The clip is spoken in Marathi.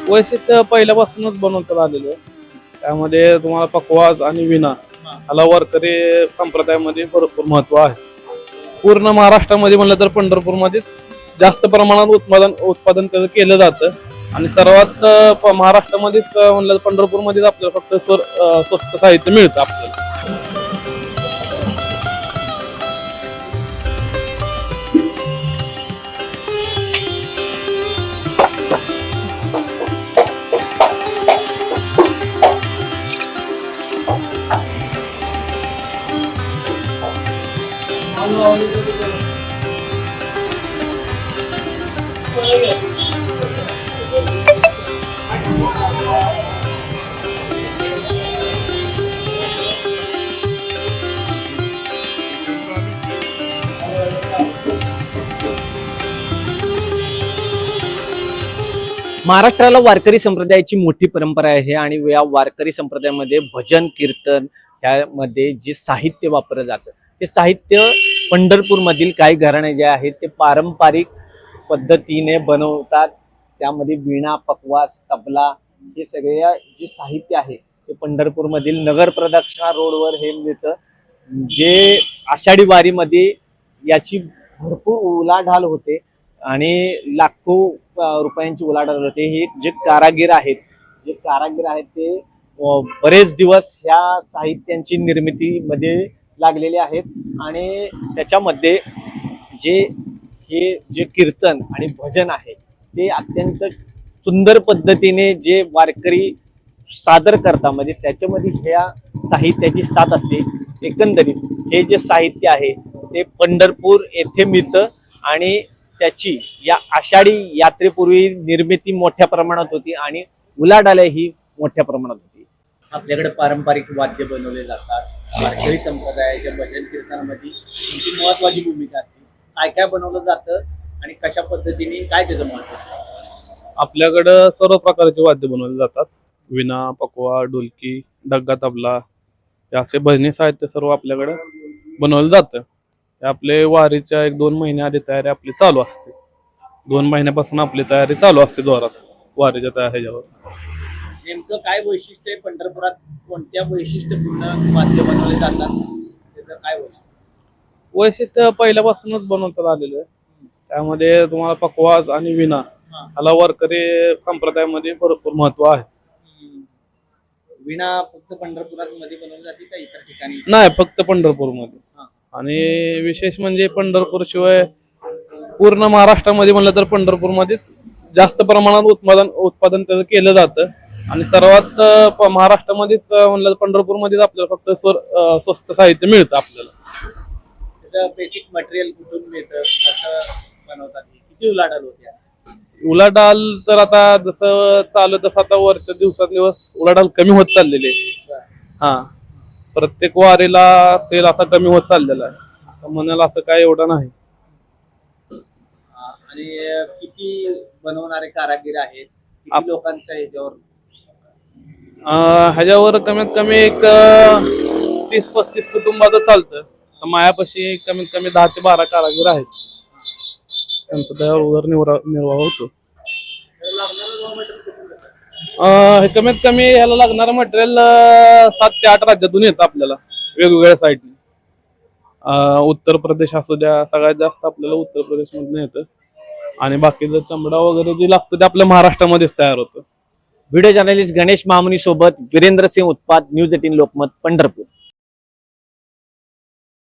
वैशिष्ट्य पहिल्यापासूनच बनवतात आलेलं आहे. त्यामध्ये तुम्हाला पकवाज आणि विणा ह्याला वारकरी संप्रदायामध्ये भरपूर महत्व आहे. पूर्ण महाराष्ट्रामध्ये म्हणलं तर पंढरपूरमध्येच जास्त प्रमाणात उत्पादन त्याचं केलं जातं आणि सर्वात महाराष्ट्रामध्येच म्हणलं तर पंढरपूरमध्येच आपल्याला फक्त स्वस्त साहित्य मिळतं आपल्याला. महाराष्ट्राला वारकरी संप्रदायाची मोठी परंपरा आहे आणि या वारकरी संप्रदायामध्ये भजन कीर्तन यामध्ये जे साहित्य वापरलं जातं ते साहित्य पंढरपूरमधील काही घराणे जे आहेत ते पारंपरिक पद्धतीने बनवतात. त्यामध्ये वीणा, पकवास, तबला हे सगळे जे साहित्य आहे ते पंढरपूरमधील नगर प्रदक्षिणा रोडवर हे मिळतं. जे आषाढी वारीमध्ये याची भरपूर उलाढाल होते आणि लाखो रुपयांची उलाढाल होते. हे जे कारागीर आहेत ते बरेच दिवस ह्या साहित्यांची निर्मितीमध्ये लागलेले आहेत आणि त्याच्यामध्ये जे कीर्तन आणि भजन आहे ते अत्यंत सुंदर पद्धतीने जे वारकरी सादर करतात, म्हणजे त्याच्यामध्ये ह्या साहित्याची साथ असते. एकंदरीत हे जे साहित्य आहे ते पंढरपूर येथे मिळतं आणि त्याची या आषाढी यात्रेपूर्वी निर्मिती मोठ्या प्रमाणात होती आणि उलाढाल ही मोठ्या प्रमाणात होती. आपल्याकडे पारंपरिक वाद्य बनवले जातात. वारकरी संप्रदायाच्या भजन कीर्तनामध्ये त्यांची महत्वाची भूमिका असते. काय काय बनवलं जातं आणि कशा पद्धतीने काय त्याचं महत्व? आपल्याकडं सर्व प्रकारचे वाद्य बनवले जातात. विणा, पकवा, ढोलकी, डग्गा, तबला हे असे भजनी साहित्य सर्व आपल्याकडं बनवलं जातं. आपले वारीच्या 1-2 महिन्या आधी तयारी आपली चालू असते. 2 महिन्यापासून आपली तयारी चालू असते जोरात वारीच्या ह्याच्यावर. नेमकं काय वैशिष्ट्य आहे पंढरपुरात? कोणत्या वैशिष्ट्यपूर्ण वाद्य बनवले जातात? त्याचं काय वैशिष्ट्य पहिल्यापासूनच बनवतात आलेलं आहे. त्यामध्ये तुम्हाला पकवाज आणि विणा ह्याला वारकरी संप्रदायामध्ये भरपूर महत्व आहे. विणा फक्त पंढरपुरात मध्ये बनवली जाते का इतर ठिकाणी? नाही, फक्त पंढरपूरमध्ये. आणि विशेष म्हणजे पंढरपूर शिवाय पूर्ण महाराष्ट्रामध्ये म्हणलं तर पंढरपूरमध्येच जास्त प्रमाणात उत्पादन त्याचं केलं जातं आणि सर्वात महाराष्ट्रामध्येच म्हणलं तर पंढरपूरमध्येच आपल्याला फक्त स्वस्त साहित्य मिळतं आपल्याला. त्याचं बेसिक मटेरियल कुठून मिळतं, कसं बनवतात, किती उलाढाल होते? उलाढाल तर आता जसं चालू तसं आता वरच्या दिवस उलाढाल कमी होत चाललेली आहे. हा, प्रत्येक वारीला सेल असा कमी होत चाललेला आहे. म्हणाला असं काय एवढं नाही. आणि किती बनवणारे कारागीर आहेत, किती लोकांच्या ह्याच्यावर कमीत कमी एक 30-35 कुटुंबाचं चालतं. मायापाशी कमीत कमी 10 ते 12 कारागीर आहेत. त्यांचा त्यावर उदरनिर्वाह होतो. हे कमीत कमी ह्याला लागणारं मटेरियल 7 ते 8 राज्यातून येतं आपल्याला वेगवेगळ्या साईडने. उत्तर प्रदेश असू द्या, सगळ्यात जास्त आपल्याला उत्तर प्रदेशमधून येतं आणि बाकीचं चमडा वगैरे जे लागतं ते आपल्या महाराष्ट्रामध्येच तयार होतं. व्हिडिओ जर्नलिस्ट गणेश मामुनी सोबत वीरेंद्र सिंह उत्पात, न्यूज 18 लोकमत, पंढरपूर.